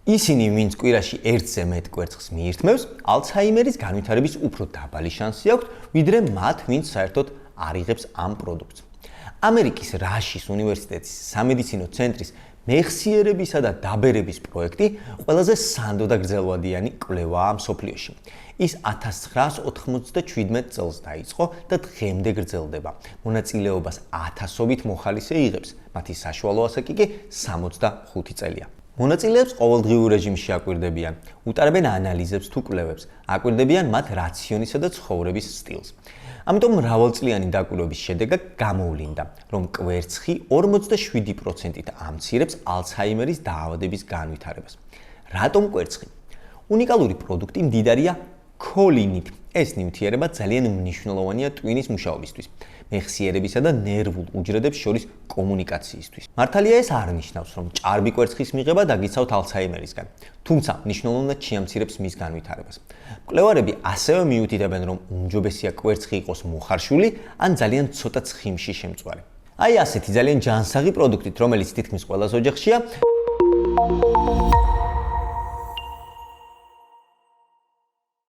ისინი, ვინც კვირაში ერთზე მეტ კვერცხს მიირთმევს, ალცჰაიმერის განვითარების უფრო დაბალი შანსი აქვთ, ვიდრე მათ, ვინც საერთოდ არ იღებს ამ პროდუქტს. ამერიკის რაშის უნივერსიტეტის სამედიცინო ცენტრის მეხსიერებისა და დაბერების პროექტი ყველაზე სანდო და გრძელვადიანი კვლევაა მსოფლიოში. ის 1997 წელს დაიწყო და დღემდე გრძელდება. მონაწილეობას 1000-ობით მოხალისე იღებს, მათი საშუალო ასაკი კი 65 წელია. მონაწილეებს ყოველდღიურ რეჟიმში აკვირდებიან, უტარებენ ანალიზებს თუ კვლევებს, აკვირდებიან მათ რაციონისა და ცხოვრების სტილს. ამიტომ მრავალწლიანი დაკვირვების შედეგად გამოვლინდა, რომ კვერცხი 47%-ით ამცირებს ალცჰაიმერის დაავადების განვითარებას. რატომ კვერცხი? უნიკალური პროდუქტი მდიდარია ქოლინით. ეს ნივთიერება ძალიან მნიშვნელოვანია ტვინის მუშაობისთვის, მეხსიერებისა და ნერვულ უჯრედებს შორის კომუნიკაციისთვის. მართალია ეს არ ნიშნავს, რომ ჭარბი კვერცხის მიღება დაგიცავთ ალცჰაიმერისგან, თუმცა მნიშვნელოვნად შეამცირებს მის განვითარებას. მკვლევარები ასევე მიუთითებენ, რომ უმჯობესია კვერცხი იყოს მოხარშული ან ძალიან ცოტა ცხიმში შემწვარი. აი ასეთი ძალიან ჯანსაღი პროდუქტით, რომელიც თითქმის ყველას ოჯახშია.